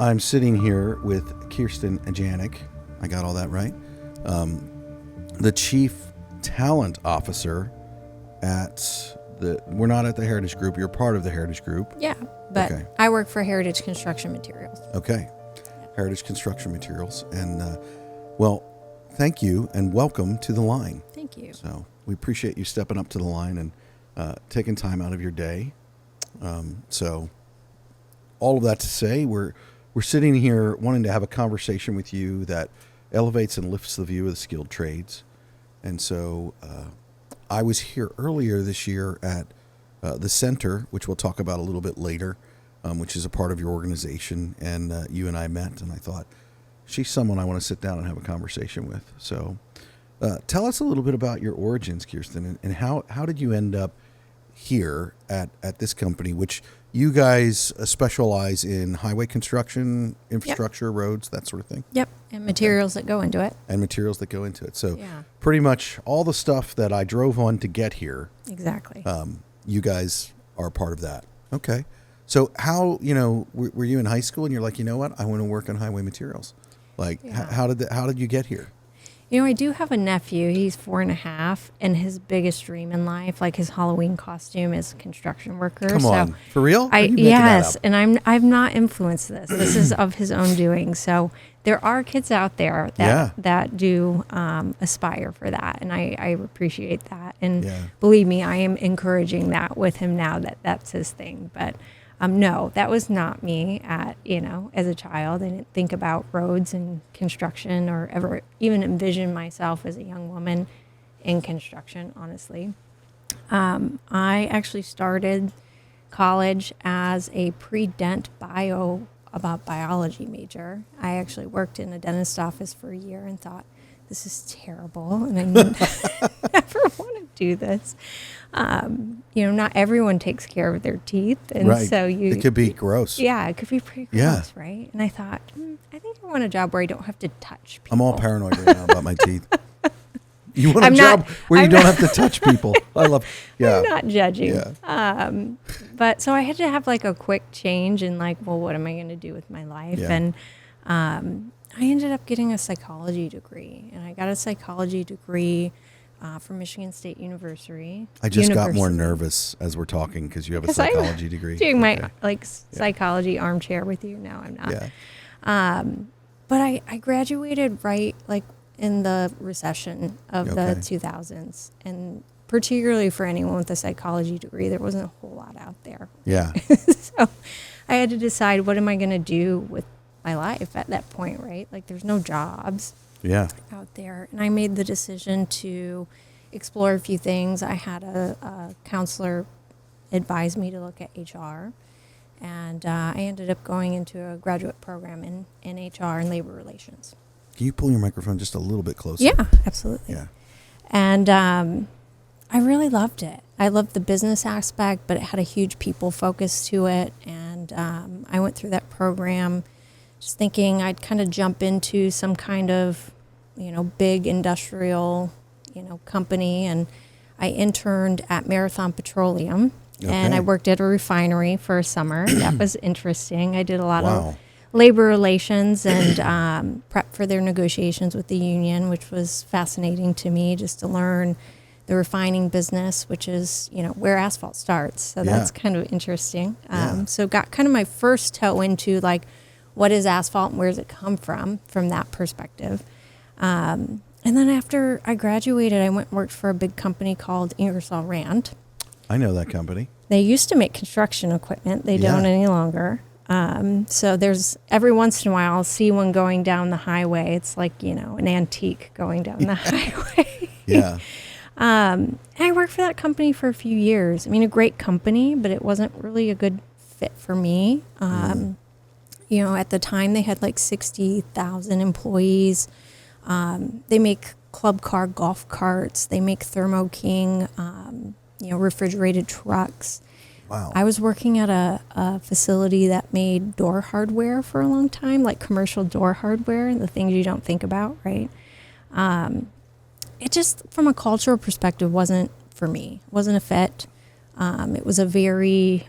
I'm sitting here with Kierstin Janik. I got all that right. The Chief Talent Officer at we're not at the Heritage Group. You're part of the Heritage Group. Yeah, but Okay. I work for Heritage Construction Materials. Okay. Heritage Construction Materials. And, well, thank you and welcome to the line. Thank you. So we appreciate you stepping up to the line and taking time out of your day. So all of that to say, we're sitting here wanting to have a conversation with you that elevates and lifts the view of the skilled trades. And so I was here earlier this year at the center, which we'll talk about a little bit later, which is a part of your organization. And you and I met, and I thought, she's someone I want to sit down and have a conversation with. So tell us a little bit about your origins, Kierstin, and how did you end up here at this company, which you guys specialize in highway construction, infrastructure, yep. Roads, that sort of thing? Yep, and materials that go into it. And materials that go into it. So yeah. Pretty much all the stuff that I drove on to get here. Exactly. You guys are part of that. Okay. So how, were you in high school and you're like, you know what, I want to work on highway materials? Like, yeah. how did you get here? I do have a nephew. He's 4.5, and his biggest dream in life, like his Halloween costume, is a construction worker. Come on, so for real? Yes, and I've not influenced this. This is of his own doing. So there are kids out there that do aspire for that, and I appreciate that. And believe me, I am encouraging that with him now that's his thing. But no, that was not me as a child. I didn't think about roads and construction or ever even envision myself as a young woman in construction, honestly. I actually started college as a pre-dent biology major. I actually worked in a dentist's office for a year and thought, this is terrible, and I never want to do this. Not everyone takes care of their teeth, and right. So it could be gross. Yeah, it could be pretty gross, right? And I thought, I think I want a job where I don't have to touch people. I'm all paranoid right now about my teeth. You want a job where you don't have to touch people. I love. Yeah, I'm not judging. Yeah. But so I had to have like a quick change and what am I going to do with my life? Yeah. And I ended up getting a psychology degree, and I got a psychology degree from Michigan State University. I just got more nervous as we're talking because you have a psychology degree. Doing my psychology armchair with you. No, I'm not. Yeah. But I graduated right in the recession of the 2000s, and particularly for anyone with a psychology degree, there wasn't a whole lot out there. Yeah. So I had to decide, what am I going to do with my life at that point, right? There's no jobs out there. And I made the decision to explore a few things. I had a counselor advise me to look at HR, and I ended up going into a graduate program in HR and labor relations. Can you pull your microphone just a little bit closer? Yeah, absolutely. Yeah. And I really loved it. I loved the business aspect, but it had a huge people focus to it. And I went through that program just thinking I'd kind of jump into some kind of, big industrial, company. And I interned at Marathon Petroleum, and I worked at a refinery for a summer. That was interesting. I did a lot of labor relations and prep for their negotiations with the union, which was fascinating to me, just to learn the refining business, which is, where asphalt starts. So that's kind of interesting. So got kind of my first toe into what is asphalt and where does it come from that perspective. And then after I graduated, I went and worked for a big company called Ingersoll Rand. I know that company. They used to make construction equipment. They don't any longer. So there's every once in a while I'll see one going down the highway. It's like, an antique going down the highway. Yeah. And I worked for that company for a few years. I mean, a great company, but it wasn't really a good fit for me. At the time they had 60,000 employees. They make club car golf carts. They make Thermo King, refrigerated trucks. Wow. I was working at a facility that made door hardware for a long time, commercial door hardware, the things you don't think about, right? It just, from a cultural perspective, wasn't for me. It wasn't a fit. It was a very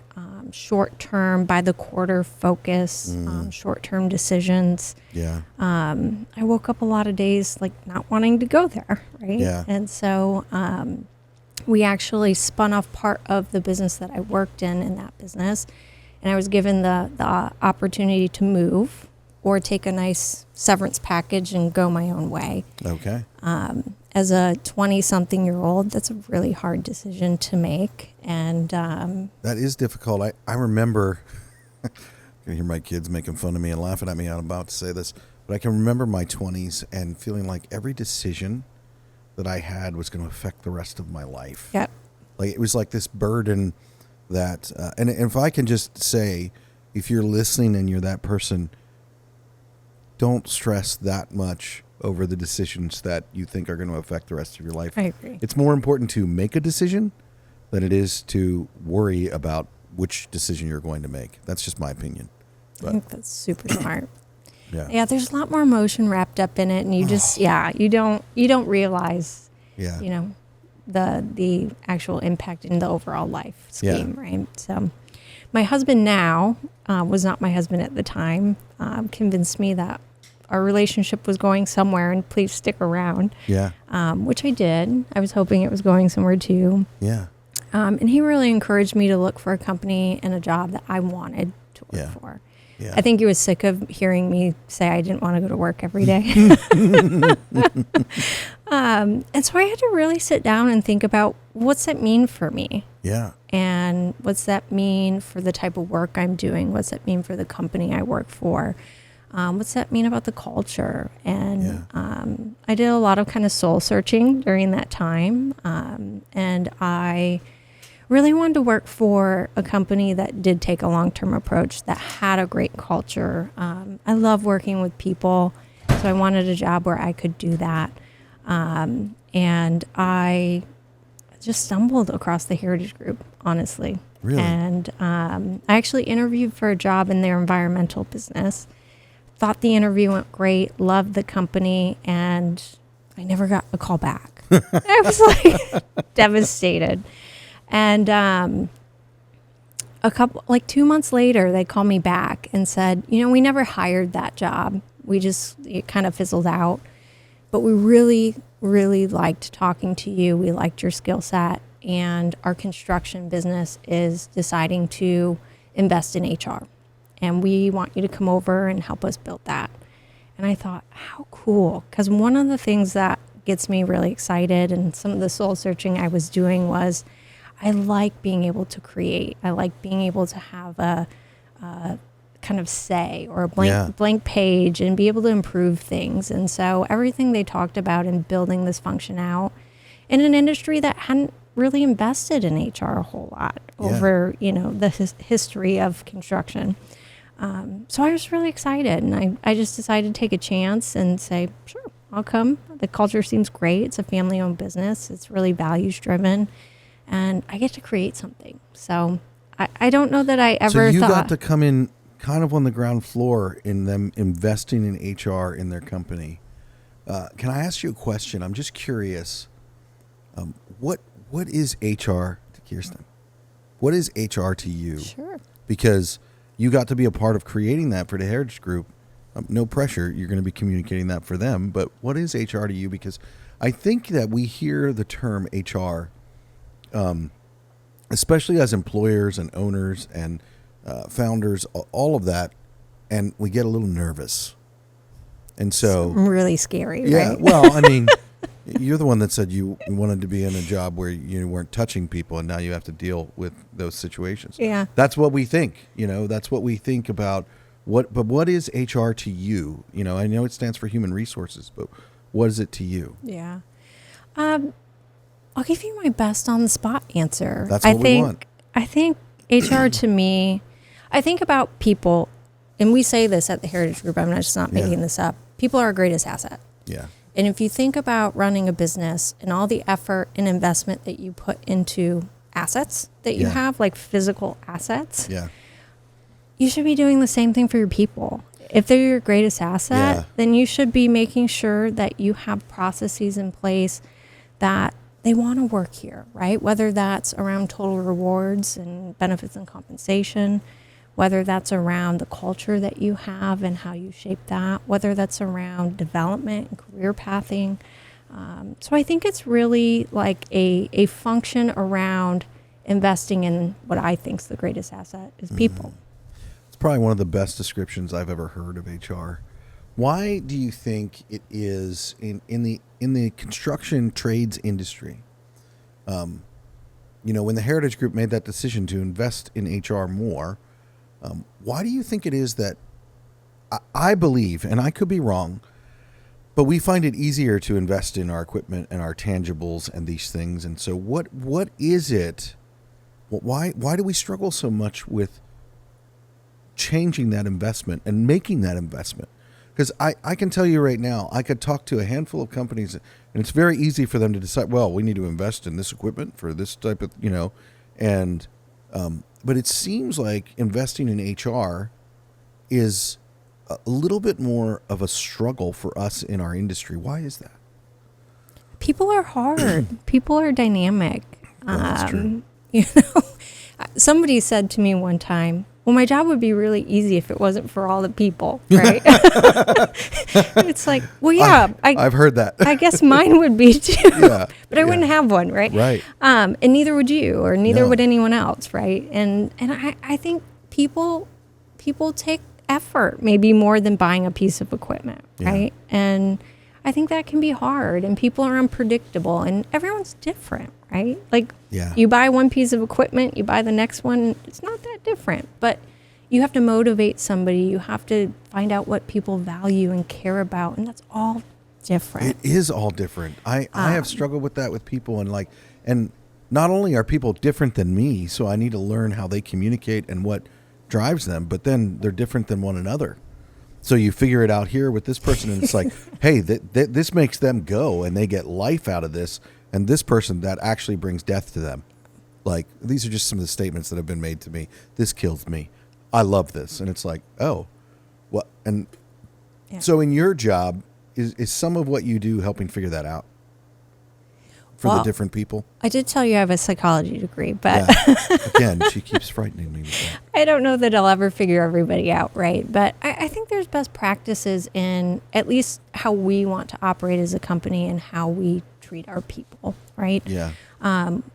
short-term, by the quarter focus, short-term decisions. Yeah. I woke up a lot of days like not wanting to go there, right? Yeah. And so we actually spun off part of the business that I worked in that business, and I was given the opportunity to move or take a nice severance package and go my own way. Okay. As a 20-something-year-old, that's a really hard decision to make. And that is difficult. I remember, I can hear my kids making fun of me and laughing at me. I'm about to say this, but I can remember my 20s and feeling like every decision that I had was going to affect the rest of my life. Yep. Like it was like this burden that, and if I can just say, if you're listening and you're that person, don't stress that much over the decisions that you think are going to affect the rest of your life. I agree. It's more important to make a decision than it is to worry about which decision you're going to make. That's just my opinion. I think that's super smart. Yeah. Yeah, there's a lot more emotion wrapped up in it, and you just you don't realize Yeah. The actual impact in the overall life scheme, right? So my husband now was not my husband at the time, convinced me that our relationship was going somewhere and please stick around. Yeah. Which I did. I was hoping it was going somewhere too. Yeah. And he really encouraged me to look for a company and a job that I wanted to work for. Yeah. I think he was sick of hearing me say I didn't want to go to work every day. And so I had to really sit down and think about what's that mean for me? Yeah. And what's that mean for the type of work I'm doing? What's that mean for the company I work for? What's that mean about the culture? And I did a lot of kind of soul searching during that time. And I really wanted to work for a company that did take a long-term approach, that had a great culture. I love working with people, so I wanted a job where I could do that. And I just stumbled across the Heritage Group, honestly. Really? And I actually interviewed for a job in their environmental business. Thought the interview went great, loved the company, and I never got a call back. I was like devastated. And a couple, like 2 months later, they called me back and said, we never hired that job. It kind of fizzled out. But we really, really liked talking to you. We liked your skill set. And our construction business is deciding to invest in HR. And we want you to come over and help us build that. And I thought, how cool. Because one of the things that gets me really excited, and some of the soul searching I was doing, was I like being able to create. I like being able to have a kind of say or a blank page and be able to improve things. And so everything they talked about in building this function out in an industry that hadn't really invested in HR a whole lot over, the history of construction. So I was really excited, and I just decided to take a chance and say, sure, I'll come. The culture seems great. It's a family-owned business. It's really values-driven, and I get to create something. So I don't know that I ever thought. So you thought, got to come in kind of on the ground floor in them investing in HR in their company. Can I ask you a question? I'm just curious. What is HR to Kierstin? What is HR to you? Sure. Because you got to be a part of creating that for the Heritage Group. No pressure. You're going to be communicating that for them. But what is HR to you? Because I think that we hear the term HR, especially as employers and owners and founders, all of that, and we get a little nervous. And so... really scary, yeah, right? Well, I mean... You're the one that said you wanted to be in a job where you weren't touching people, and now you have to deal with those situations. Yeah. That's what we think. That's what we think about but what is HR to you? I know it stands for human resources, but what is it to you? Yeah. I'll give you my best on the spot answer. That's what we want. I think HR to me, I think about people, and we say this at the Heritage Group, I'm just not making this up. People are our greatest asset. Yeah. And if you think about running a business and all the effort and investment that you put into assets that you have, like physical assets, you should be doing the same thing for your people. If they're your greatest asset, then you should be making sure that you have processes in place that they want to work here, right? Whether that's around total rewards and benefits and compensation, whether that's around the culture that you have and how you shape that, whether that's around development and career pathing. So I think it's really like a function around investing in what I think is the greatest asset is people. It's probably one of the best descriptions I've ever heard of HR. Why do you think it is in the construction trades industry? When the Heritage Group made that decision to invest in HR more, why do you think it is that I believe, and I could be wrong, but we find it easier to invest in our equipment and our tangibles and these things? And so what is it? Why do we struggle so much with changing that investment and making that investment? Because I can tell you right now, I could talk to a handful of companies, and it's very easy for them to decide, well, we need to invest in this equipment for this type of, and but it seems like investing in HR is a little bit more of a struggle for us in our industry. Why is that? People are hard. People are dynamic. Well, that's true. Somebody said to me one time, well, my job would be really easy if it wasn't for all the people, right? It's like, well, yeah. I've heard that. I guess mine would be too, Yeah, but I wouldn't have one, right? Right. And neither would you, or neither No. would anyone else, right? And I think people take effort maybe more than buying a piece of equipment, Yeah. right? And I think that can be hard, and people are unpredictable, and everyone's different, right? Like, Yeah. you buy one piece of equipment, you buy the next one, it's not that different, but you have to motivate somebody. You have to find out what people value and care about, and that's all different. It is all different. I have struggled with that with people, and not only are people different than me, so I need to learn how they communicate and what drives them, but then they're different than one another. So you figure it out here with this person, and it's like, hey, this makes them go, and they get life out of this, and this person, that actually brings death to them. Like, these are just some of the statements that have been made to me. This kills me. I love this. And it's like, oh, what? And Yeah. so in your job, is some of what you do helping figure that out for the Well, different people? I did tell you I have a psychology degree, but Yeah. Again, she keeps frightening me with that. I don't know that I'll ever figure everybody out, right? But I think there's best practices in at least how we want to operate as a company and how we treat our people, right? Yeah.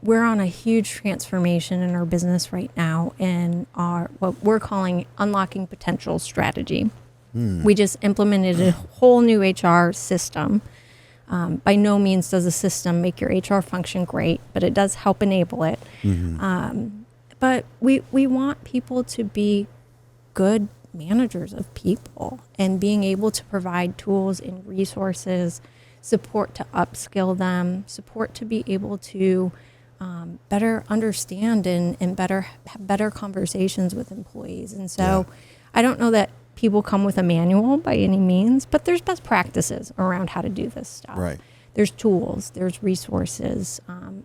We're on a huge transformation in our business right now in our what we're calling unlocking potential strategy. We just implemented a whole new HR system. By no means does a system make your HR function great, but it does help enable it. But we want people to be good managers of people and being able to provide tools and resources, support to upskill them, support to be able to better understand and have better conversations with employees. And so I don't know that people come with a manual by any means, but there's best practices around how to do this stuff. Right. There's tools, there's resources.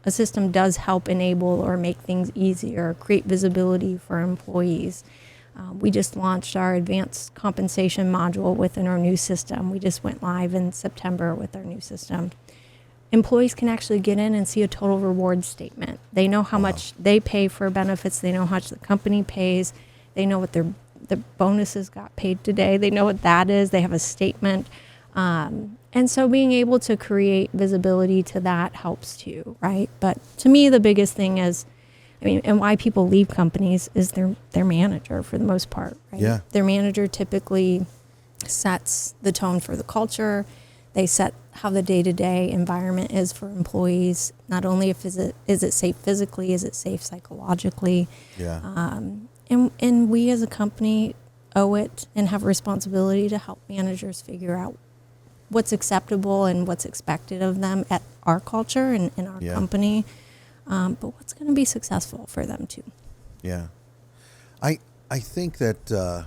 A system does help enable or make things easier, create visibility for employees. We just launched our advanced compensation module within our new system. We just went live in September with our new system. Employees can actually get in and see a total reward statement. They know how much they pay for benefits. They know how much the company pays. They know what the bonuses got paid today. They know what that is. They have a statement. And so being able to create visibility to that helps too, right? But to me, the biggest thing is, and why people leave companies is their manager for the most part, right? Yeah. Their manager typically sets the tone for the culture. They set how the day-to-day environment is for employees. Not only is it safe physically, is it safe psychologically? Yeah. And we as a company owe it and have a responsibility to help managers figure out what's acceptable and what's expected of them at our culture and in our company, but what's going to be successful for them too. Yeah. I think that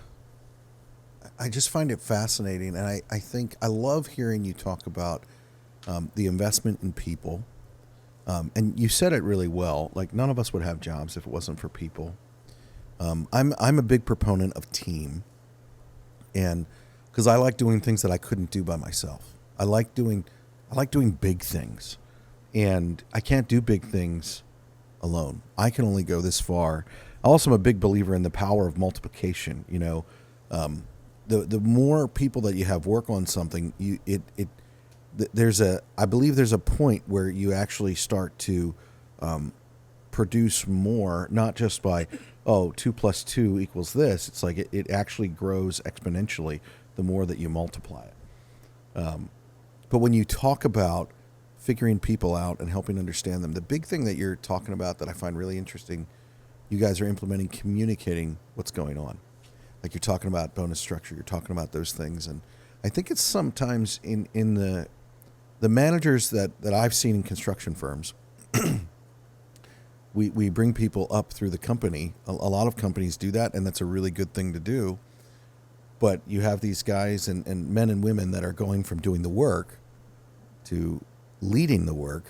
I just find it fascinating, and I think I love hearing you talk about the investment in people. And you said it really well. Like, none of us would have jobs if it wasn't for people. I'm a big proponent of team, and because I like doing things that I couldn't do by myself. I like doing big things, and I can't do big things alone. I can only go this far. I also am a big believer in the power of multiplication. The more people that you have work on something, I believe there's a point where you actually start to produce more, not just by 2 + 2 = this. It's like it actually grows exponentially the more that you multiply it. But when you talk about figuring people out and helping understand them, the big thing that you're talking about that I find really interesting, you guys are implementing communicating what's going on. Like you're talking about bonus structure, you're talking about those things. And I think it's sometimes in the managers that I've seen in construction firms, we bring people up through the company. A lot of companies do that, and that's a really good thing to do. But you have these guys and men and women that are going from doing the work to leading the work,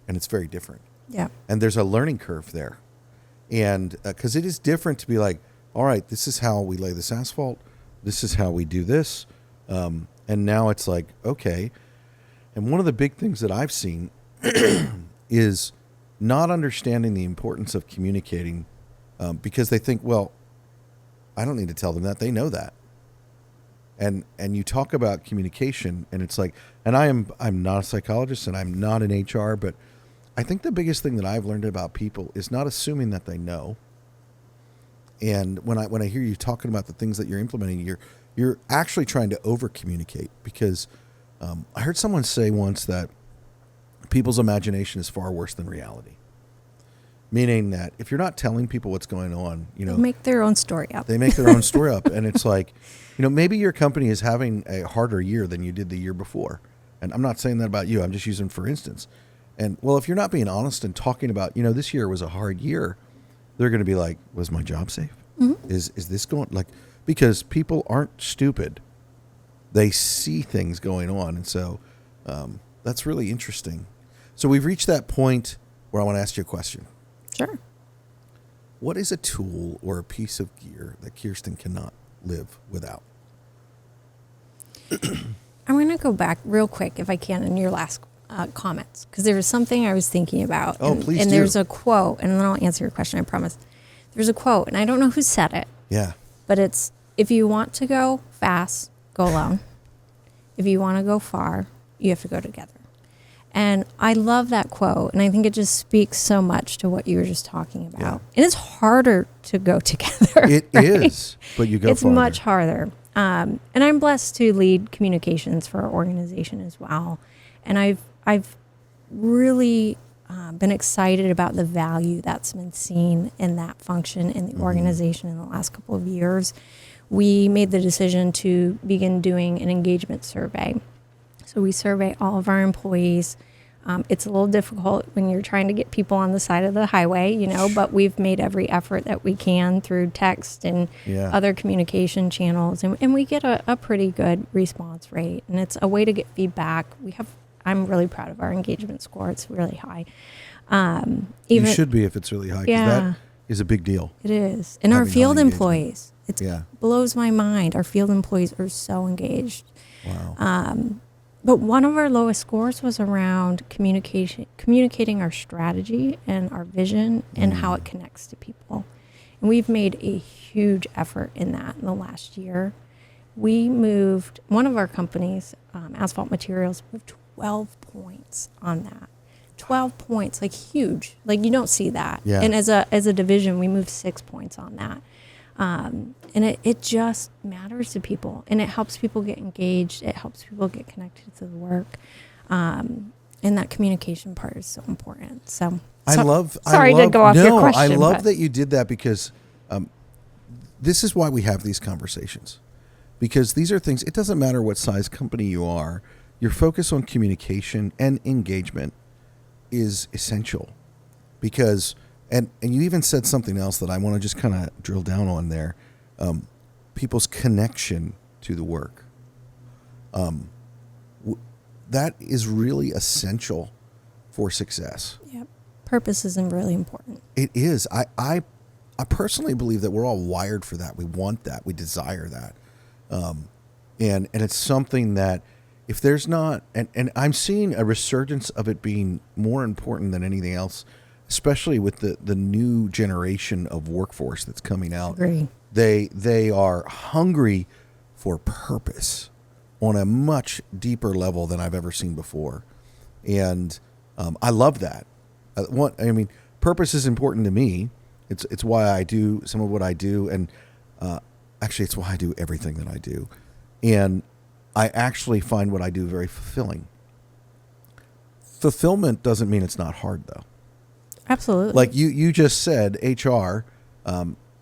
and it's very different. Yeah. And there's a learning curve there. And because it is different to be like, all right, this is how we lay this asphalt. This is how we do this. And now it's like, okay. And one of the big things that I've seen is not understanding the importance of communicating because they think, well, I don't need to tell them that. They know that. And you talk about communication, and it's like, and I'm not a psychologist and I'm not in HR, but I think the biggest thing that I've learned about people is not assuming that they know. And when I hear you talking about the things that you're implementing, you're actually trying to over communicate, because I heard someone say once that people's imagination is far worse than reality. Meaning that if you're not telling people what's going on, They'll make their own story up. They make their own story up. And it's like, maybe your company is having a harder year than you did the year before. And I'm not saying that about you. I'm just using for instance. And well, if you're not being honest and talking about, this year was a hard year, they're going to be like, was my job safe? Mm-hmm. Is this going because people aren't stupid. They see things going on. And so that's really interesting. So we've reached that point where I want to ask you a question. Sure. What is a tool or a piece of gear that Kierstin cannot live without? I'm going to go back real quick, if I can, in your last comments, because there was something I was thinking about. Oh, and, please and do. there's a quote, and then I'll answer your question, I promise. There's a quote, and I don't know who said it. Yeah. But it's, if you want to go fast, go alone. If you want to go far, you have to go together. And I love that quote, and I think it just speaks so much to what you were just talking about. Yeah. And it's harder to go together. It right? is, but you go It's farther. much harder. And I'm blessed to lead communications for our organization as well. And I've really been excited about the value that's been seen in that function in the organization in the last couple of years. We made the decision to begin doing an engagement survey. So we survey all of our employees. It's a little difficult when you're trying to get people on the side of the highway, but we've made every effort that we can through text and other communication channels. And we get a pretty good response rate. And it's a way to get feedback. I'm really proud of our engagement score. It's really high. You should be if it's really high, because that is a big deal. It is. And our field employees, it blows my mind. Our field employees are so engaged. Wow. But one of our lowest scores was around communicating our strategy and our vision and how it connects to people. And we've made a huge effort in that in the last year. We moved, one of our companies, Asphalt Materials, moved 12 points on that. 12 points, huge. You don't see that. Yeah. And as a division, we moved 6 points on that. And it just matters to people, and it helps people get engaged. It helps people get connected to the work. And that communication part is so important. So sorry to go off your question. I love that you did that, because this is why we have these conversations, because these are things, it doesn't matter what size company you are, your focus on communication and engagement is essential, because And you even said something else that I want to just kind of drill down on there. People's connection to the work. That is really essential for success. Yep. Purpose isn't really important. It is. I personally believe that we're all wired for that. We want that. We desire that. And it's something that if there's not, and I'm seeing a resurgence of it being more important than anything else, especially with the new generation of workforce that's coming out. Agree. They are hungry for purpose on a much deeper level than I've ever seen before. And I love that. Purpose is important to me. It's why I do some of what I do, and actually, it's why I do everything that I do. And I actually find what I do very fulfilling. Fulfillment doesn't mean it's not hard, though. Absolutely. Like you just said, HR,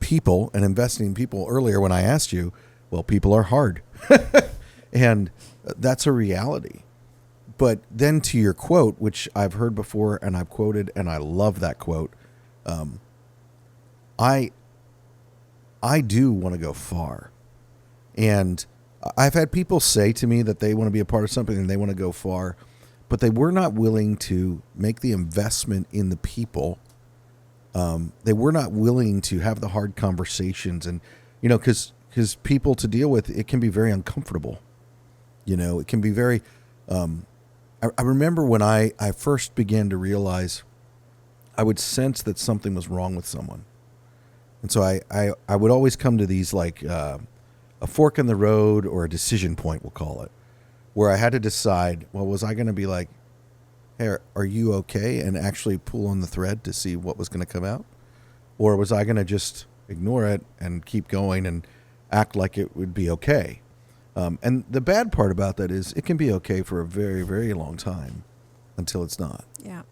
people, and investing in people earlier when I asked you, well, people are hard. And that's a reality. But then to your quote, which I've heard before and I've quoted, and I love that quote, I do want to go far. And I've had people say to me that they want to be a part of something and they want to go far, but they were not willing to make the investment in the people. They were not willing to have the hard conversations, and because people to deal with, it can be very uncomfortable. It can be very. I remember when I first began to realize I would sense that something was wrong with someone, and so I would always come to these like a fork in the road or a decision point, we'll call it, where I had to decide, well, was I going to be like, hey, are you okay? And actually pull on the thread to see what was going to come out? Or was I going to just ignore it and keep going and act like it would be okay? And the bad part about that is it can be okay for a very, very long time until it's not. Yeah.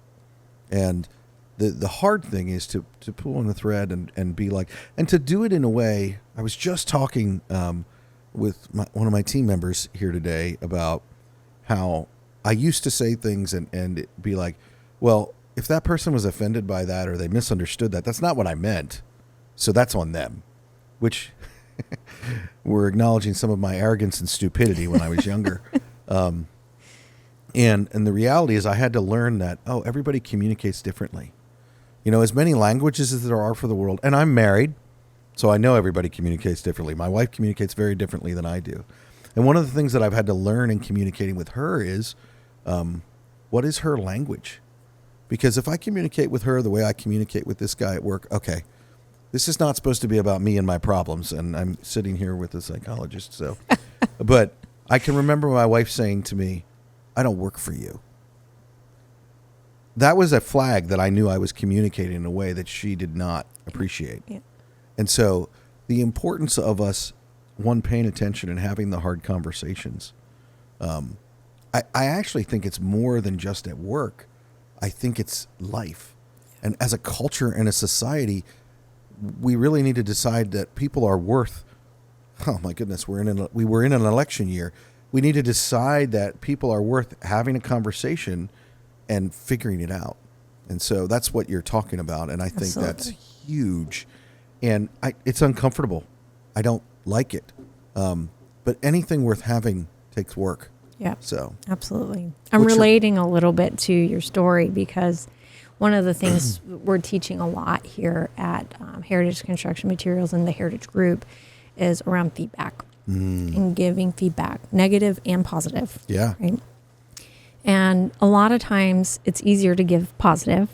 And the hard thing is to pull on the thread and be like, and to do it in a way. I was just talking with one of my team members here today about how I used to say things and be like, well, if that person was offended by that or they misunderstood that, that's not what I meant. So that's on them, which we're acknowledging some of my arrogance and stupidity when I was younger. And the reality is I had to learn that, everybody communicates differently. As many languages as there are for the world, and I'm married, so I know everybody communicates differently. My wife communicates very differently than I do. And one of the things that I've had to learn in communicating with her is, what is her language? Because if I communicate with her the way I communicate with this guy at work, okay, this is not supposed to be about me and my problems, and I'm sitting here with a psychologist, so. But I can remember my wife saying to me, I don't work for you. That was a flag that I knew I was communicating in a way that she did not appreciate. Yeah. And so the importance of us, one, paying attention and having the hard conversations. I actually think it's more than just at work. I think it's life. And as a culture and a society, we really need to decide that people are worth, oh my goodness, we were in an election year. We need to decide that people are worth having a conversation and figuring it out. And so that's what you're talking about. And I think Absolutely. That's huge. And it's uncomfortable. I don't like it. But anything worth having takes work. Yeah. So absolutely. I'm relating a little bit to your story because one of the things we're teaching a lot here at Heritage Construction Materials and the Heritage Group is around feedback and giving feedback, negative and positive. Yeah. Right. And a lot of times it's easier to give positive,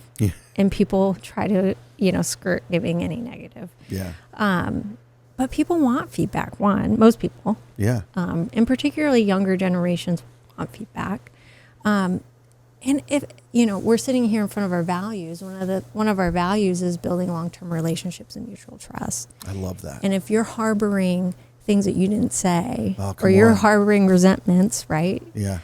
and people try to, skirt giving any negative. Yeah. But people want feedback. Most people. Yeah. And particularly younger generations want feedback. And if, we're sitting here in front of our values, one of our values is building long-term relationships and mutual trust. I love that. And if you're harboring things that you didn't say, or you're harboring resentments, right? Yeah.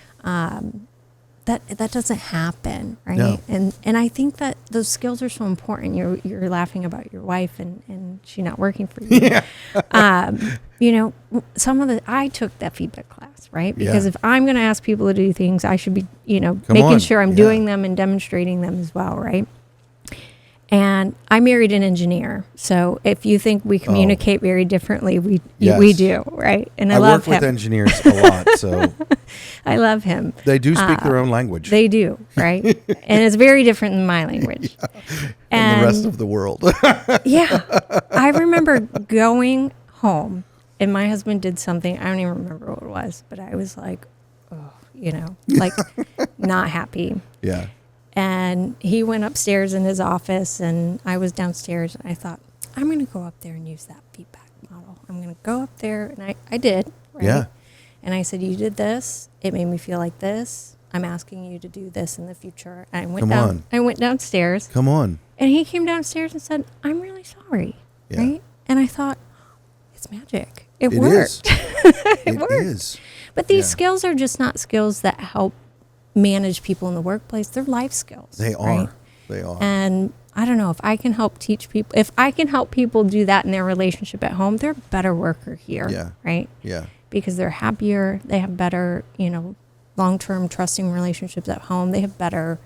That doesn't happen, right? No. And I think that those skills are so important. You're laughing about your wife and she not working for you. Yeah. I took that feedback class, right? Because if I'm going to ask people to do things, I should be, making sure I'm doing them and demonstrating them as well, right? And I married an engineer, so if you think we communicate very differently, we do, right? And I love him. I work with engineers a lot, so I love him. They do speak their own language. They do, right? And it's very different than my language. And the rest of the world. Yeah. I remember going home, and my husband did something. I don't even remember what it was, but I was like, oh, like not happy. Yeah. And he went upstairs in his office, and I was downstairs, and I thought, I'm going to go up there and use that feedback model. I'm going to go up there, and I did, right? Yeah. And I said, you did this. It made me feel like this. I'm asking you to do this in the future. And I went downstairs. Come on. And he came downstairs and said, I'm really sorry. Yeah. Right? And I thought, it's magic. It It worked. It worked. is. But these skills are just not skills that help manage people in the workplace. They're life skills. They are. Right? They are. And I don't know, if I can help teach people, if I can help people do that in their relationship at home, they're a better worker here. Yeah. Right? Yeah. Because they're happier. They have better, long-term trusting relationships at home. They have better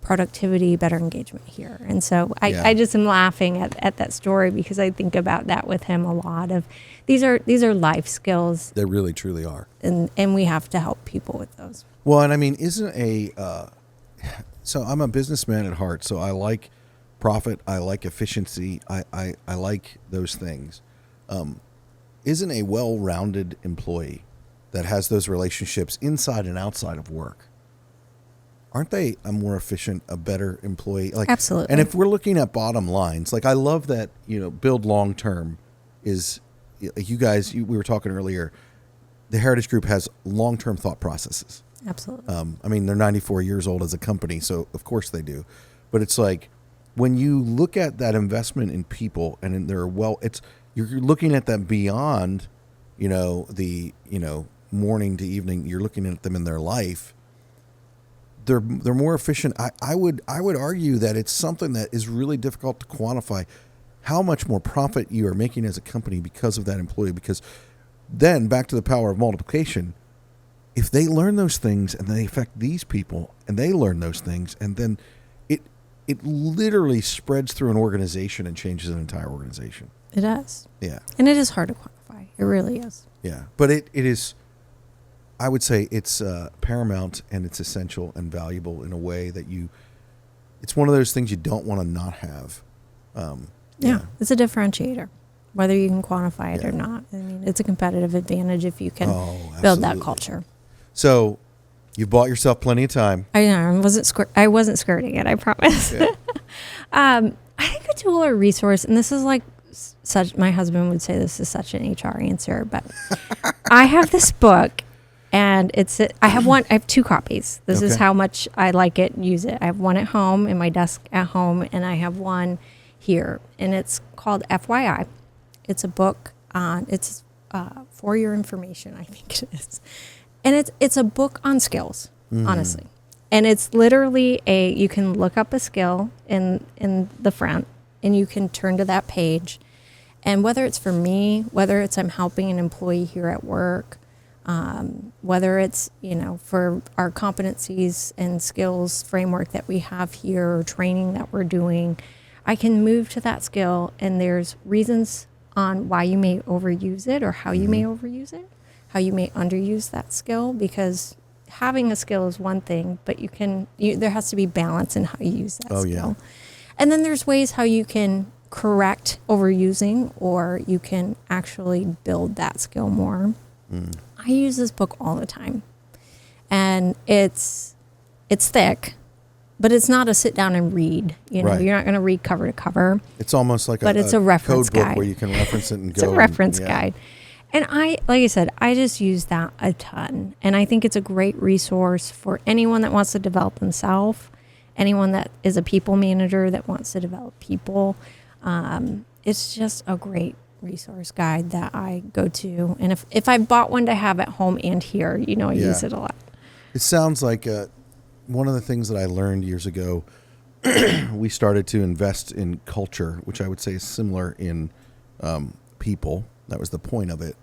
productivity, better engagement here. And so I just am laughing at that story, because I think about that with him a lot of these are life skills. They really, truly are. And we have to help people with those. Well, and I mean, so I'm a businessman at heart, so I like profit. I like efficiency. I like those things. Isn't a well-rounded employee that has those relationships inside and outside of work, aren't they a more efficient, a better employee? Like, absolutely. And if we're looking at bottom lines, like, I love that, build long term is, like, you guys, we were talking earlier, the Heritage Group has long term thought processes. Absolutely. I mean, they're 94 years old as a company, so of course they do. But it's like, when you look at that investment in people and in their you're looking at them beyond, the morning to evening. You're looking at them in their life. They're more efficient. I would argue that it's something that is really difficult to quantify how much more profit you are making as a company because of that employee. Because then, back to the power of multiplication, if they learn those things and they affect these people and they learn those things, and then it literally spreads through an organization and changes an entire organization. It does. Yeah. And it is hard to quantify. It really is. Yeah. But it is, I would say it's paramount, and it's essential and valuable in a way that it's one of those things you don't want to not have. Yeah. It's a differentiator, whether you can quantify it or not. I mean, it's a competitive advantage if you can build that culture. So you've bought yourself plenty of time. I know. I wasn't skirting it, I promise. Yeah. I think a tool or resource, and this is like my husband would say this is such an HR answer, but I have this book, and I have two copies. This is how much I like it and use it. I have one at home in my desk at home, and I have one here, and it's called FYI. It's a book it's for your information, I think it is. And it's a book on skills, honestly. And it's literally you can look up a skill in the front, and you can turn to that page. And whether it's for me, whether it's I'm helping an employee here at work, whether it's, for our competencies and skills framework that we have here, or training that we're doing, I can move to that skill, and there's reasons on why you may overuse it, or how you may overuse it, how you may underuse that skill, because having a skill is one thing, but there has to be balance in how you use that skill. Yeah. And then there's ways how you can correct overusing, or you can actually build that skill more. I use this book all the time, and it's thick, but it's not a sit down and read. You're not going to read cover to cover. It's almost like it's a reference code book guide where you can reference it and it's a reference guide. And like I said, I just use that a ton. And I think it's a great resource for anyone that wants to develop themselves, anyone that is a people manager that wants to develop people. It's just a great resource guide that I go to. And if I bought one to have at home and here, I use it a lot. It sounds like one of the things that I learned years ago, we started to invest in culture, which I would say is similar in people. That was the point of it.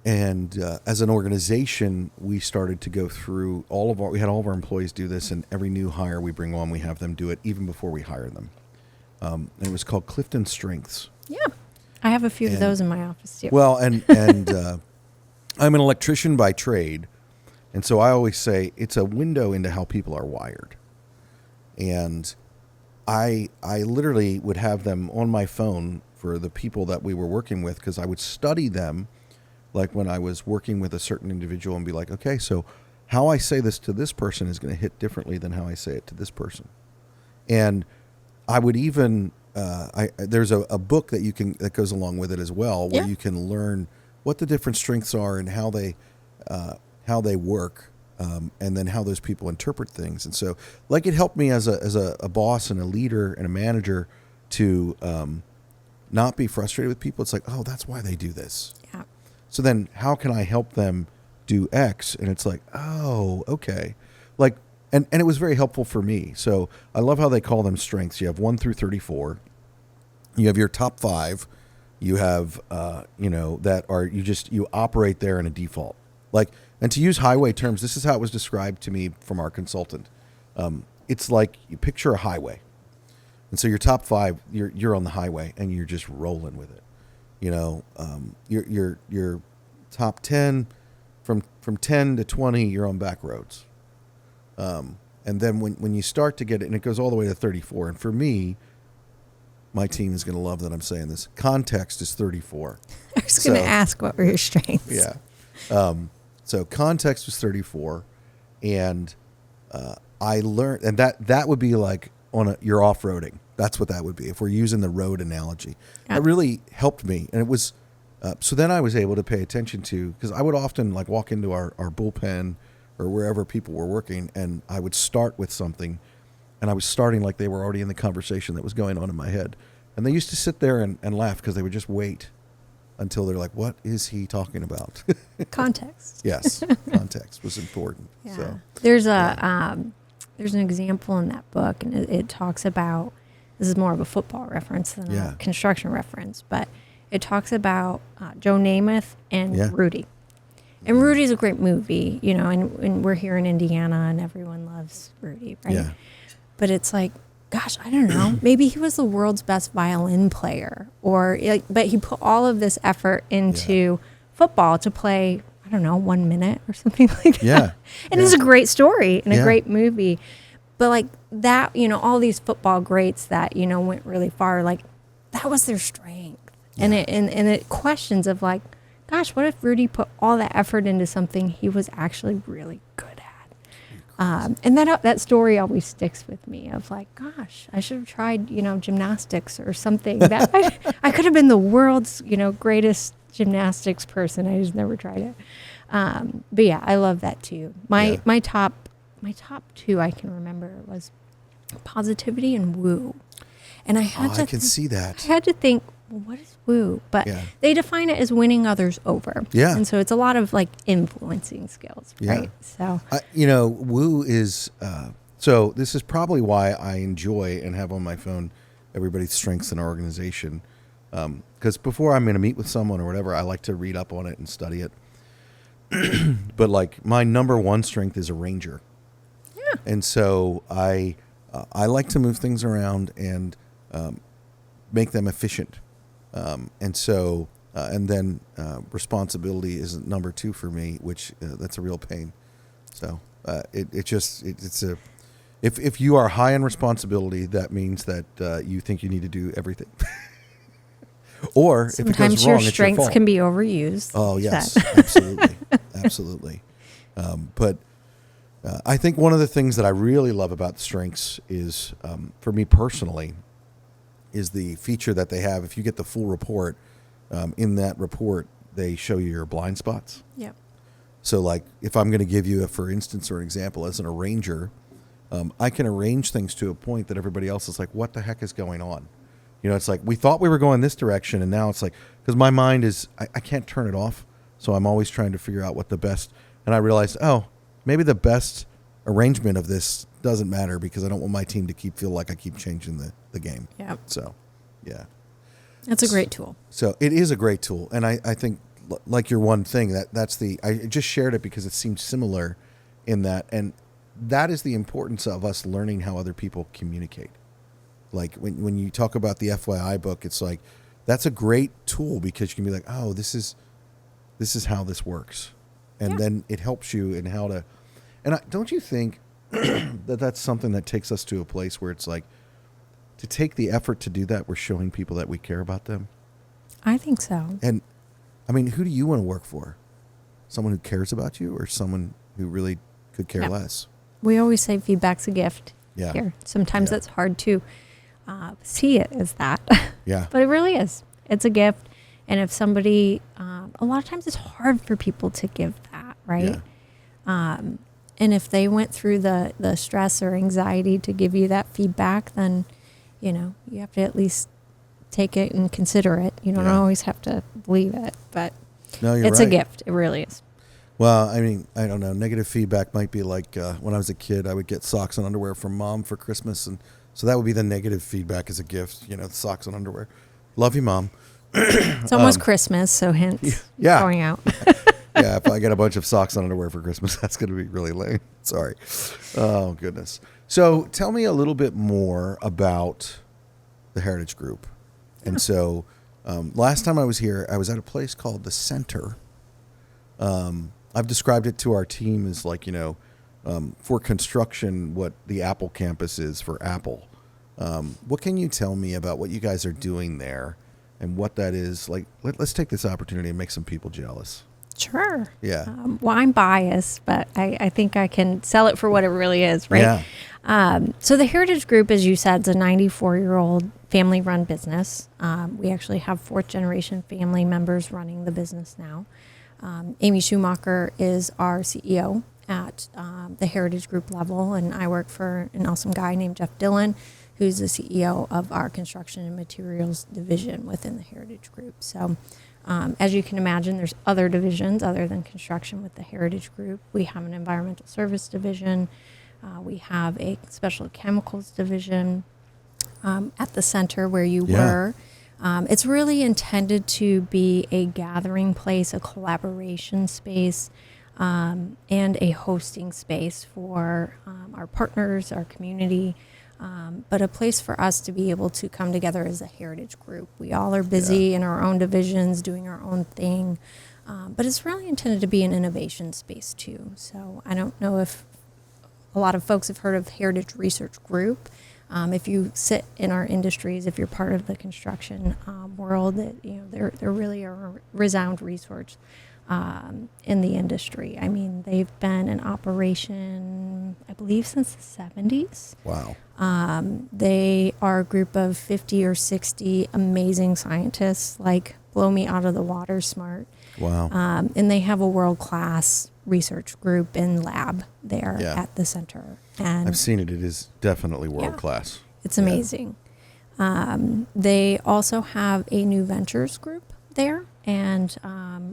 And as an organization, we started to go through we had all of our employees do this, and every new hire we bring on, we have them do it even before we hire them. And it was called Clifton Strengths. Yeah. I have a few of those in my office too. Well, and I'm an electrician by trade. And so I always say it's a window into how people are wired. And I literally would have them on my phone for the people that we were working with, because I would study them, like when I was working with a certain individual, and be like, okay, so how I say this to this person is going to hit differently than how I say it to this person. And I would even there's a book that goes along with it as well, where you can learn what the different strengths are and how they work, and then how those people interpret things. And so, like, it helped me as a boss and a leader and a manager to not be frustrated with people. It's like, oh, that's why they do this. Yeah. So then, how can I help them do X? And it's like, oh, okay, like. And it was very helpful for me. So I love how they call them strengths. You have 1 through 34. You have your top 5. You have, that are, you operate there in a default. Like, and to use highway terms, this is how it was described to me from our consultant. It's like you picture a highway. And so your top 5, you're on the highway and you're just rolling with it. Your top 10, from 10 to 20, you're on back roads. And then when you start to get it, and it goes all the way to 34. And for me, my team is going to love that I'm saying this. Context is 34. I was going to ask, what were your strengths? Yeah. So context was 34. And I learned, and that would be like you're off-roading. That's what that would be if we're using the road analogy. Yeah. That really helped me. And it was, so then I was able to pay attention to, because I would often like walk into our bullpen or wherever people were working, and I would start with something, and I was starting like they were already in the conversation that was going on in my head. And they used to sit there and laugh because they would just wait until they're like, what is he talking about? Context. Yes, context was important. Yeah. So There's an example in that book, and it talks about, this is more of a football reference than a construction reference, but it talks about Joe Namath and Rudy. And Rudy's a great movie, and we're here in Indiana and everyone loves Rudy, right? Yeah. But it's like, gosh, I don't know. Maybe he was the world's best violin player, but he put all of this effort into football to play, I don't know, 1 minute or something like that. Yeah. And it's a great story and a great movie. But like that, all these football greats that, went really far, like that was their strength. Yeah. And it questions of like, gosh, what if Rudy put all that effort into something he was actually really good at? And that story always sticks with me of like, gosh, I should have tried, gymnastics or something. That I could have been the world's, greatest gymnastics person. I just never tried it. But yeah, I love that too. My top 2 I can remember was positivity and woo. And I had I can see that. I had to think, well, what is woo? But they define it as winning others over. Yeah. And so it's a lot of like influencing skills, right? So, woo is, so this is probably why I enjoy and have on my phone everybody's strengths in our organization. Because before I'm going to meet with someone or whatever, I like to read up on it and study it. But like my number 1 strength is a ranger. Yeah. And so I like to move things around and make them efficient. And so, and then responsibility is number 2 for me, which that's a real pain. So if you are high in responsibility, that means that you think you need to do everything. Or sometimes if it goes wrong, your it's your strengths fault. can be overused. Oh yes, absolutely, absolutely. But I think one of the things that I really love about strengths is, for me personally, is the feature that they have. If you get the full report, in that report, they show you your blind spots. Yep. So like if I'm going to give you for instance or an example, as an arranger, I can arrange things to a point that everybody else is like, what the heck is going on? It's like, we thought we were going this direction, and now it's like, because my mind is, I can't turn it off. So I'm always trying to figure out what the best, and I realized, maybe the best arrangement of this doesn't matter because I don't want my team to feel like I keep changing the game. Yeah. So, yeah. That's a great tool. So it is a great tool. And I think like your one thing I just shared it because it seemed similar in that. And that is the importance of us learning how other people communicate. Like when you talk about the FYI book, it's like, that's a great tool because you can be like, oh, this is how this works. And then it helps you in how to, and don't you think that's something that takes us to a place where it's like, to take the effort to do that, we're showing people that we care about them? I think so. And I mean, who do you want to work for? Someone who cares about you or someone who really could care Yeah. less. We always say feedback's a gift Yeah. here. Sometimes Yeah. it's hard to see it as that, Yeah. but it really is. It's a gift. And if somebody, a lot of times it's hard for people to give that, right? And if they went through the stress or anxiety to give you that feedback, then, you have to at least take it and consider it. You don't Yeah. always have to believe it, but No, you're it's right. a gift. It really is. Well, I mean, I don't know. Negative feedback might be like when I was a kid, I would get socks and underwear from mom for Christmas. And so that would be the negative feedback as a gift, socks and underwear. Love you, Mom. It's almost Christmas, so hence yeah. going out. Yeah, if I get a bunch of socks and underwear for Christmas, that's going to be really lame. Sorry. Oh, goodness. So tell me a little bit more about the Heritage Group. And so last time I was here, I was at a place called the Center. I've described it to our team as like, for construction, what the Apple campus is for Apple. What can you tell me about what you guys are doing there and what that is? Like, let's take this opportunity and make some people jealous. Sure. Yeah. Well, I'm biased, but I think I can sell it for what it really is, right? Yeah. So the Heritage Group, as you said, is a 94-year-old family-run business. We actually have fourth-generation family members running the business now. Amy Schumacher is our CEO at the Heritage Group level, and I work for an awesome guy named Jeff Dillon, who's the CEO of our construction and materials division within the Heritage Group. So as you can imagine, there's other divisions other than construction with the Heritage Group. We have an environmental service division. We have a special chemicals division at the center where you were. It's really intended to be a gathering place, a collaboration space, and a hosting space for our partners, our community, but a place for us to be able to come together as a Heritage Group. We all are busy in our own divisions, doing our own thing, but it's really intended to be an innovation space too. So I don't know if a lot of folks have heard of Heritage Research Group. If you sit in our industries, if you're part of the construction world, they're really a renowned resource in the industry. I mean, they've been in operation, I believe, since the 70s. Wow. They are a group of 50 or 60 amazing scientists, like blow me out of the water smart. Wow. And they have a world-class research group and lab there at the center. And I've seen it. It is definitely world class. it's amazing. They also have a new ventures group there. And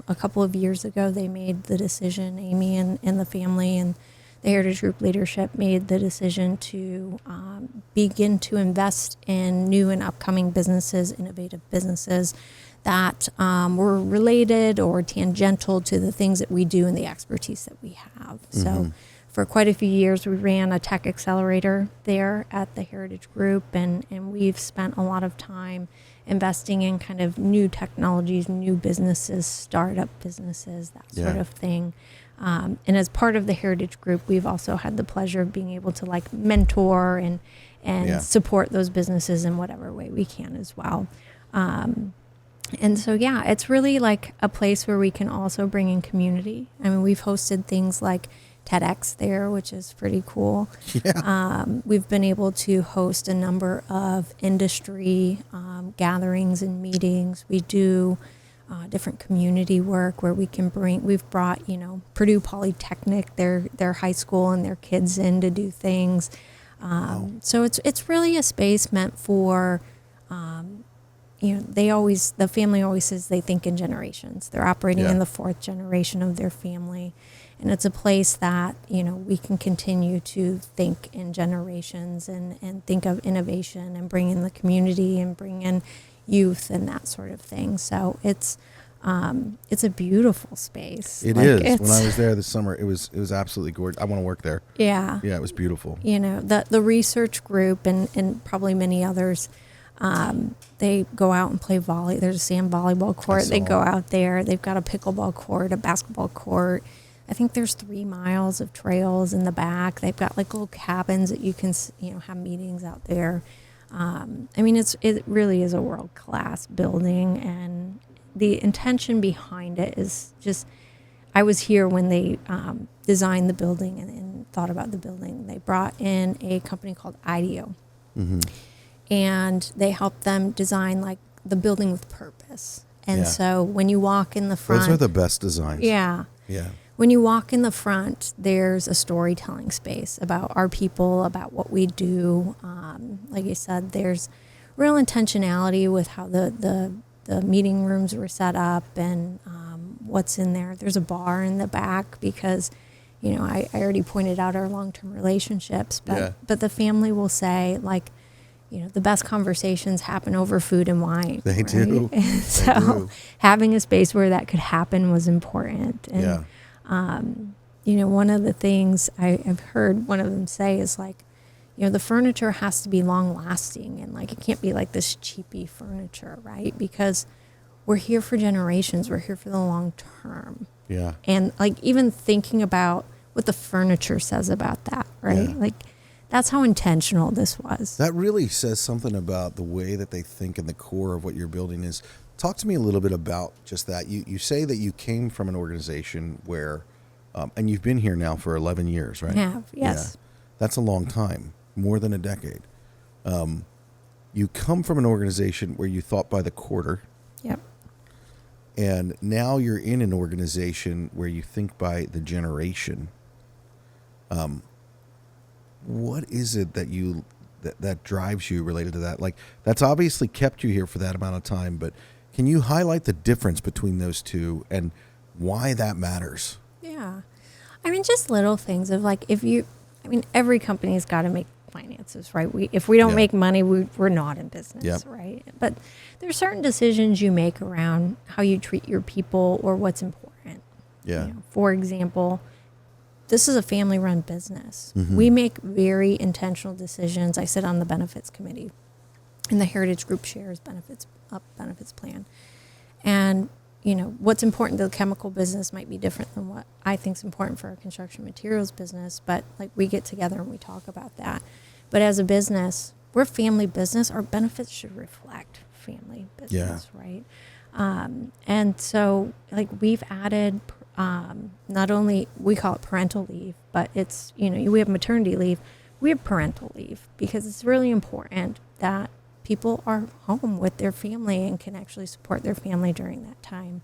a couple of years ago, they made the decision, Amy and the family and the Heritage Group leadership made the decision to begin to invest in new and upcoming businesses, innovative businesses that were related or tangential to the things that we do and the expertise that we have. So for quite a few years, we ran a tech accelerator there at the Heritage Group, and we've spent a lot of time investing in kind of new technologies, new businesses, startup businesses, that sort of thing. And as part of the Heritage Group, we've also had the pleasure of being able to like mentor and support those businesses in whatever way we can as well. And so, it's really like a place where we can also bring in community. I mean, we've hosted things like TEDx there, which is pretty cool. Yeah. We've been able to host a number of industry gatherings and meetings. We do different community work where we've brought, Purdue Polytechnic, their high school and their kids in to do things. So it's really a space meant for, the family always says they think in generations. They're operating in the fourth generation of their family. And it's a place that, we can continue to think in generations and think of innovation and bring in the community and bring in youth and that sort of thing. So it's a beautiful space. It is. When I was there this summer, it was absolutely gorgeous. I want to work there. Yeah. Yeah, it was beautiful. The research group and probably many others, they go out and play volley. There's a sand volleyball court. They go out there. They've got a pickleball court, a basketball court. I think there's 3 miles of trails in the back. They've got like little cabins that you can, have meetings out there. I mean, it really is a world-class building, and the intention behind it is just, I was here when they designed the building thought about the building. They brought in a company called IDEO, Mm-hmm. and they helped them design like the building with purpose. And Yeah. so when you walk in the front, Those are the best designs. yeah. Yeah. When you walk in the front, there's a storytelling space about our people, about what we do. Like you said, there's real intentionality with how the meeting rooms were set up and what's in there. There's a bar in the back because, you know, I already pointed out our long-term relationships, but Yeah. but the family will say, like, you know, the best conversations happen over food and wine. They right? do. And They so do. having a space where that could happen was important. And, Yeah. you know, one of the things I've heard one of them say is like, you know, the furniture has to be long lasting and like it can't be like this cheapy furniture, right? Because we're here for generations, we're here for the long term. Yeah. And like even thinking about what the furniture says about that, right? Yeah. Like that's how intentional this was. That really says something about the way that they think and the core of what your building is. Talk to me a little bit about just that. You say that you came from an organization where, and you've been here now for 11 years, right? I have, yes. Yeah. That's a long time, more than a decade. You come from an organization where you thought by the quarter, Yep. and now you're in an organization where you think by the generation. What is it that that drives you related to that? Like, that's obviously kept you here for that amount of time, but can you highlight the difference between those two and why that matters? Yeah. I mean, just little things of like, every company's got to make finances, right? If we don't Yeah. make money, we're not in business, Yep. right? But there's certain decisions you make around how you treat your people or what's important. Yeah. You know, for example, this is a family-run business. Mhm. We make very intentional decisions. I sit on the benefits committee, and the Heritage Group shares benefits plan. And you know what's important to the chemical business might be different than what I think is important for our construction materials business. But like we get together and we talk about that. But as a business, we're a family business. Our benefits should reflect family business, right? And so like we've added. Not only we call it parental leave, but it's, you know, we have maternity leave, we have parental leave because it's really important that people are home with their family and can actually support their family during that time.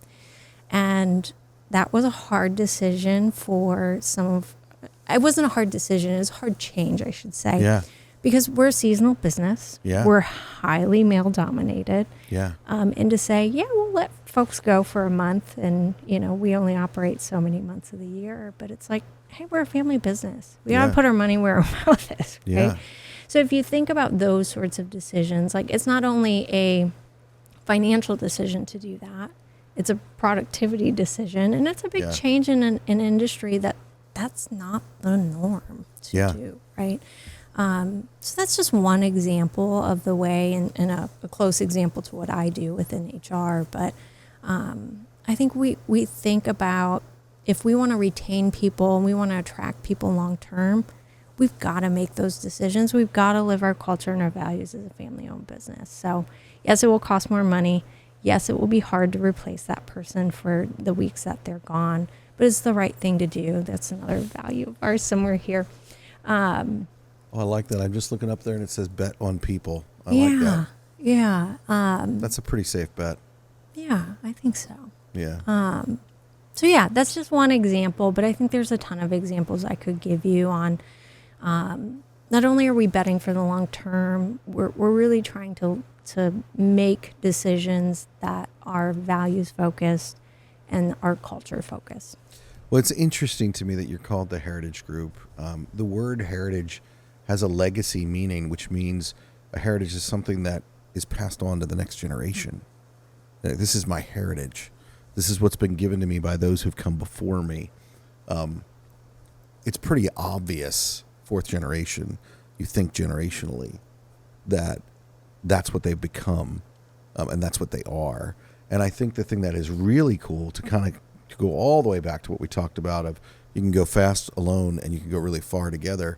And that was a hard decision for it wasn't a hard decision, it was a hard change, I should say. Yeah. Because we're a seasonal business. Yeah. We're highly male dominated. Yeah. And to say, yeah, we'll let folks go for a month and, you know, we only operate so many months of the year. But it's like, hey, we're a family business. We got Yeah. to put our money where our mouth is. Right? Yeah. So if you think about those sorts of decisions, like it's not only a financial decision to do that, it's a productivity decision. And it's a big Yeah. change in an industry that's not the norm to Yeah. do, right? So that's just one example of the way and a close example to what I do within HR. But I think we think about if we want to retain people and we want to attract people long term, we've got to make those decisions. We've got to live our culture and our values as a family-owned business. So yes, it will cost more money. Yes, it will be hard to replace that person for the weeks that they're gone, but it's the right thing to do. That's another value of ours somewhere here. Oh, I like that. I'm just looking up there and it says bet on people. I like that. Yeah. That's a pretty safe bet. Yeah, I think so. Yeah. So yeah, that's just one example, but I think there's a ton of examples I could give you on not only are we betting for the long term, we're really trying to make decisions that are values focused and are culture focused. Well, it's interesting to me that you're called the Heritage Group. The word heritage has a legacy meaning, which means a heritage is something that is passed on to the next generation. This is my heritage. This is what's been given to me by those who've come before me. It's pretty obvious, fourth generation, you think generationally, that that's what they've become, and that's what they are. And I think the thing that is really cool to kind of to go all the way back to what we talked about of you can go fast alone and you can go really far together.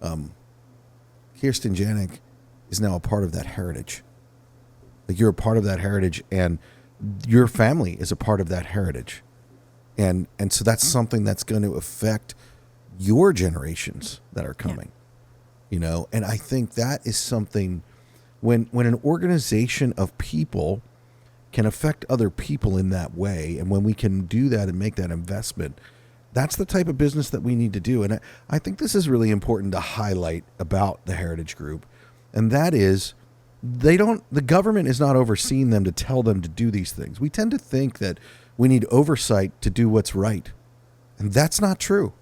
Kierstin Janik is now a part of that heritage. Like you're a part of that heritage and your family is a part of that heritage. And so that's something that's going to affect your generations that are coming. And I think that is something when an organization of people can affect other people in that way, and when we can do that and make that investment, that's the type of business that we need to do. And I think this is really important to highlight about the Heritage Group, and that is the government is not overseeing them to tell them to do these things. We tend to think that we need oversight to do what's right, and that's not true.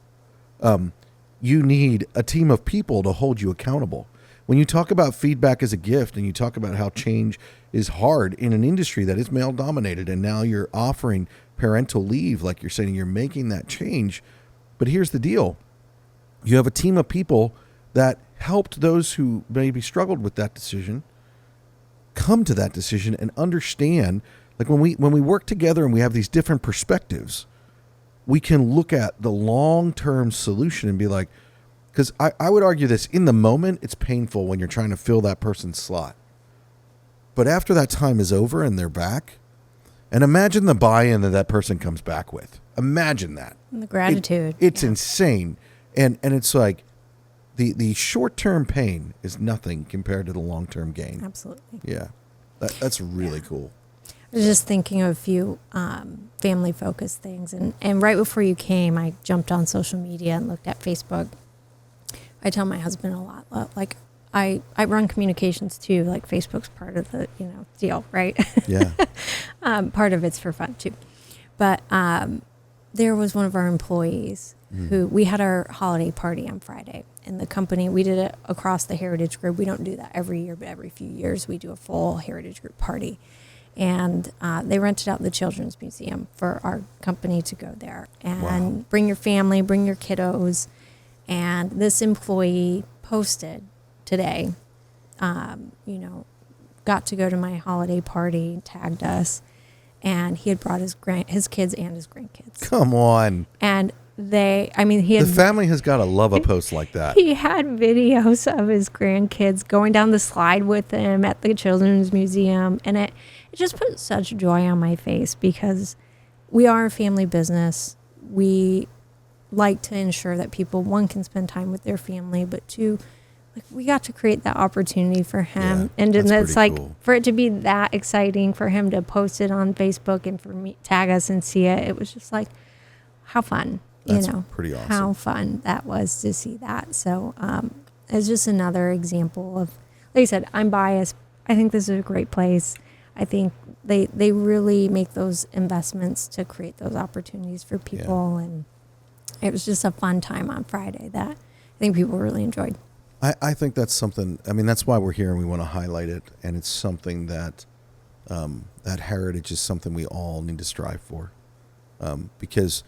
You need a team of people to hold you accountable. When you talk about feedback as a gift, and you talk about how change is hard in an industry that is male dominated, and now you're offering parental leave, like you're saying, you're making that change. But here's the deal. You have a team of people that helped those who maybe struggled with that decision come to that decision and understand, like when we work together and we have these different perspectives, we can look at the long-term solution and be like, because I would argue this, in the moment, it's painful when you're trying to fill that person's slot. But after that time is over and they're back, and imagine the buy-in that person comes back with. Imagine that. And the gratitude. It's insane. And it's like the short-term pain is nothing compared to the long-term gain. Absolutely. Yeah. That's really cool. I was just thinking of a few family-focused things. And right before you came, I jumped on social media and looked at Facebook. I tell my husband a lot, like I run communications too, like Facebook's part of the, deal, right? Yeah. Part of it's for fun too. But there was one of our employees who, we had our holiday party on Friday, and the company, we did it across the Heritage Group. We don't do that every year, but every few years we do a full Heritage Group party. And they rented out the Children's Museum for our company to go there and bring your family, bring your kiddos. And this employee posted today, got to go to my holiday party, tagged us, and he had brought his kids and his grandkids. Come on. And the family has got to love a post like that. He had videos of his grandkids going down the slide with him at the Children's Museum, and it just put such joy on my face, because we are a family business. We like to ensure that people, one, can spend time with their family, but two, like, we got to create that opportunity for him. Yeah, and then it's like, cool. For it to be that exciting for him to post it on Facebook and for me tag us and see it, it was just like, how fun. That's pretty awesome. How fun that was to see that. So it's just another example of, like I said, I'm biased. I think this is a great place. I think they really make those investments to create those opportunities for people. Yeah. And it was just a fun time on Friday that I think people really enjoyed. I think that's something, that's why we're here, and we want to highlight it. And it's something that that heritage is something we all need to strive for, because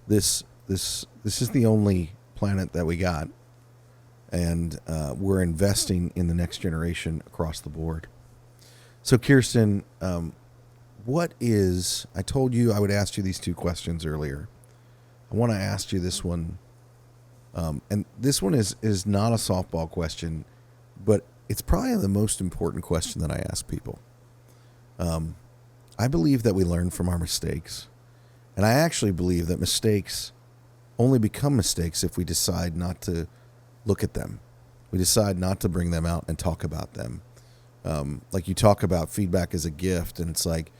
this is the only planet that we got, and we're investing in the next generation across the board. So Kierstin, I told you I would ask you these two questions earlier. I want to ask you this one, and this one is not a softball question, but it's probably the most important question that I ask people. I believe that we learn from our mistakes, and I actually believe that mistakes only become mistakes if we decide not to look at them. We decide not to bring them out and talk about them. Like you talk about feedback as a gift, and it's like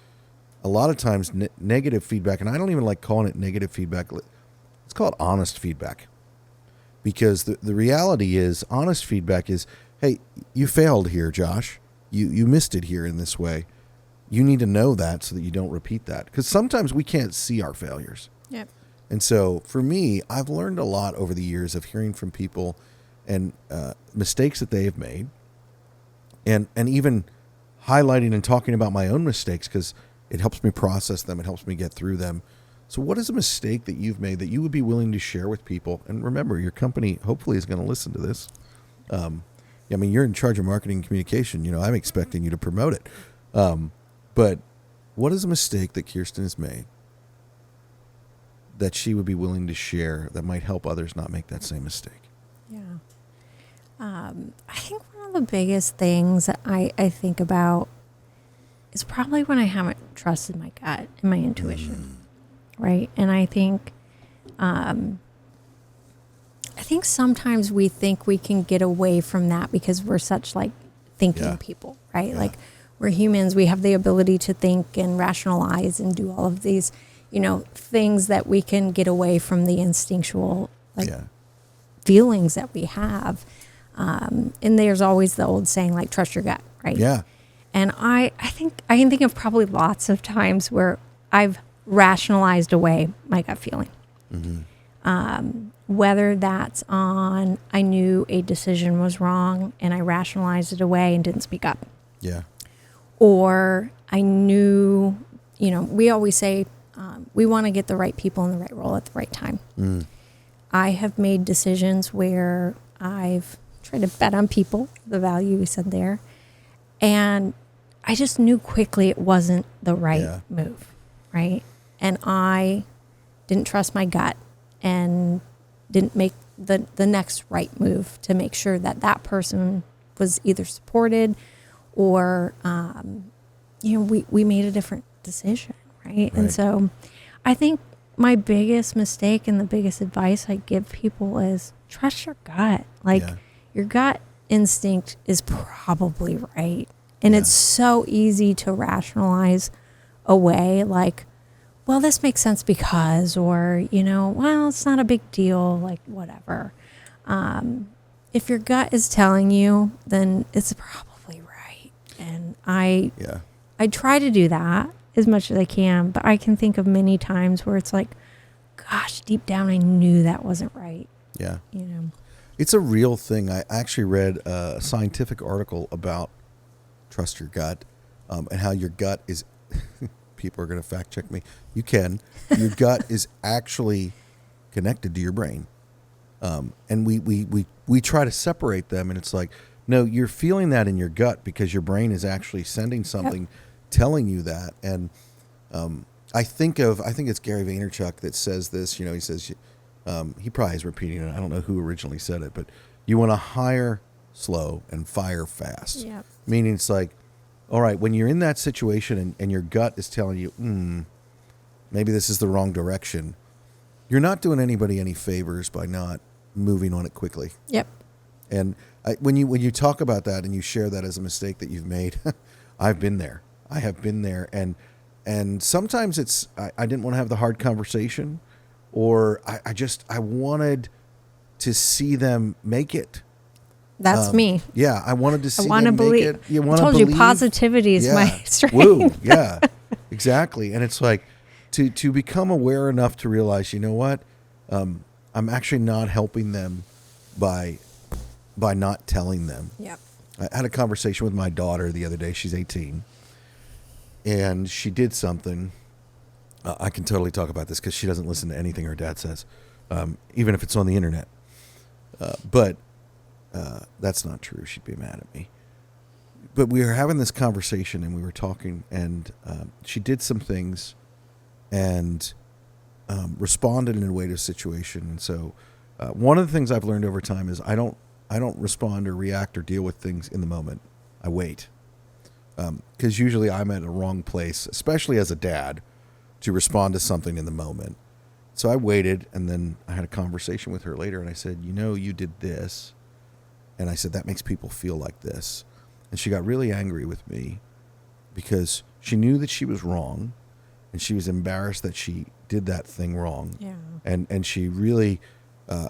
a lot of times negative feedback, and I don't even like calling it negative feedback. Let's call it honest feedback, because the reality is honest feedback is, hey, you failed here, Josh. You missed it here in this way. You need to know that so that you don't repeat that, because sometimes we can't see our failures. Yep. And so for me, I've learned a lot over the years of hearing from people and mistakes that they have made, and even highlighting and talking about my own mistakes, because it helps me process them. It helps me get through them. So what is a mistake that you've made that you would be willing to share with people? And remember, your company hopefully is going to listen to this. You're in charge of marketing and communication. I'm expecting you to promote it. But what is a mistake that Kierstin has made that she would be willing to share that might help others not make that same mistake? Yeah. I think one of the biggest things that I think about is probably when I haven't trusted my gut and my intuition, right? And I think think sometimes we think we can get away from that because we're such like thinking Yeah. people, right? Yeah. Like we're humans. We have the ability to think and rationalize and do all of these, things that we can get away from the instinctual like Yeah. feelings that we have. And there's always the old saying like, trust your gut, right? Yeah. And I think I can think of probably lots of times where I've rationalized away my gut feeling. Whether that's on, I knew a decision was wrong and I rationalized it away and didn't speak up. Yeah. Or I knew, we always say we want to get the right people in the right role at the right time. I have made decisions where I've tried to bet on people, the value we said there. And I just knew quickly it wasn't the right Yeah. move, right? And I didn't trust my gut and didn't make the next right move to make sure that that person was either supported or, we made a different decision, right? And Right. so I think my biggest mistake and the biggest advice I give people is trust your gut. Like Yeah. your gut instinct is probably right. And Yeah. it's so easy to rationalize away like, well, this makes sense because, or, well, it's not a big deal, like whatever. If your gut is telling you, then it's probably right. And I try to do that as much as I can, but I can think of many times where it's like, gosh, deep down, I knew that wasn't right. Yeah. It's a real thing. I actually read a scientific article about trust your gut, and how your gut is, people are going to fact check me. You can. Your gut is actually connected to your brain. And we try to separate them, and it's like, no, you're feeling that in your gut because your brain is actually sending something telling you that. And I think it's Gary Vaynerchuk that says this. He says, he probably is repeating it. I don't know who originally said it, but you want to hire slow and fire fast. Yeah. Meaning it's like, all right, when you're in that situation and your gut is telling you, maybe this is the wrong direction, you're not doing anybody any favors by not moving on it quickly. Yep. And when you talk about that and you share that as a mistake that you've made, I've been there. I have been there. And sometimes it's, I didn't want to have the hard conversation, or I wanted to see them make it. That's me. Yeah, I wanted to see I want to them make believe. it. You I want to told believe. you positivity is my strength. Woo, yeah, exactly. And it's like to become aware enough to realize, you know what, I'm actually not helping them by not telling them. Yep. I had a conversation with my daughter the other day. She's 18, and she did something. I can totally talk about this because she doesn't listen to anything her dad says, even if it's on the internet. But that's not true. She'd be mad at me. But we were having this conversation and we were talking, and she did some things and responded in a way to a situation. And so one of the things I've learned over time is I don't respond or react or deal with things in the moment. I wait. Because usually I'm at a wrong place, especially as a dad, to respond to something in the moment. So I waited, and then I had a conversation with her later, and I said, you did this. And I said, that makes people feel like this. And she got really angry with me because she knew that she was wrong, and she was embarrassed that she did that thing wrong. Yeah. And she really,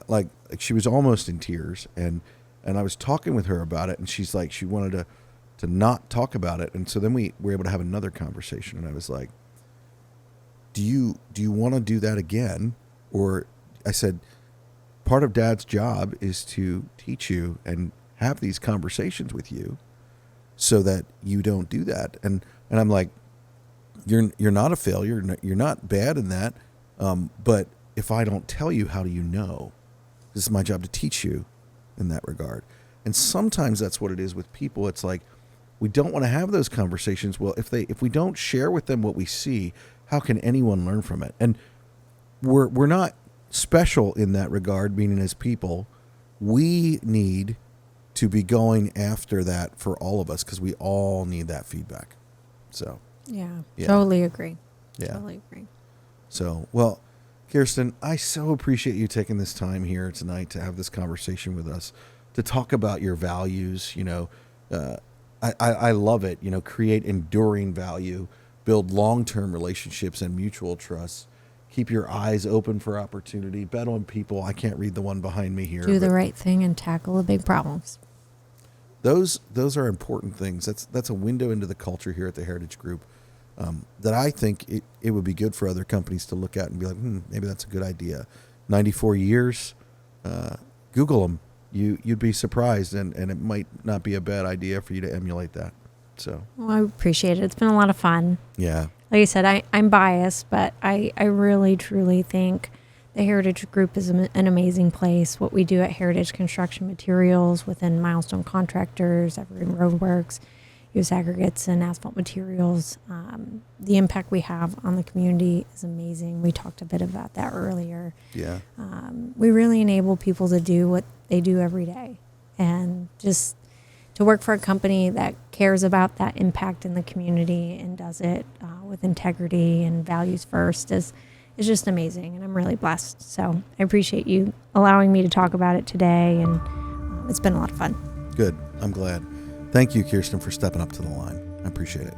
like she was almost in tears. And I was talking with her about it, and she's like, she wanted to not talk about it. And so then we were able to have another conversation, and I was like, do you want to do that again? Or I said, part of Dad's job is to teach you and have these conversations with you so that you don't do that. And I'm like, you're not a failure. You're not bad in that. But if I don't tell you, how do you know? This is my job to teach you in that regard. And sometimes that's what it is with people. It's like, we don't want to have those conversations. Well, if we don't share with them what we see, how can anyone learn from it? And we're not special in that regard, meaning as people, we need to be going after that for all of us because we all need that feedback. So, Yeah. Yeah. Totally agree. yeah. Totally agree. So, well, Kierstin, I so appreciate you taking this time here tonight to have this conversation with us, to talk about your values. I love it. Create enduring value, build long-term relationships and mutual trust. Keep your eyes open for opportunity. Bet on people. I can't read the one behind me here. Do the right thing and tackle the big problems. Those are important things. That's a window into the culture here at the Heritage Group. That I think it would be good for other companies to look at and be like, maybe that's a good idea. 94 years, Google them. You'd be surprised, and it might not be a bad idea for you to emulate that. So, Well, I appreciate it. It's been a lot of fun. yeah, Like I said, I'm biased, but I really, truly think the Heritage Group is an amazing place. What we do at Heritage Construction Materials within Milestone Contractors, Evergreen Roadworks, US Aggregates and Asphalt Materials, the impact we have on the community is amazing. We talked a bit about that earlier. yeah, We really enable people to do what they do every day. And just to work for a company that cares about that impact in the community and does it with integrity and values first is just amazing. And I'm really blessed. So I appreciate you allowing me to talk about it today. And it's been a lot of fun. good. I'm glad. Thank you, Kierstin, for stepping up to the line. I appreciate it.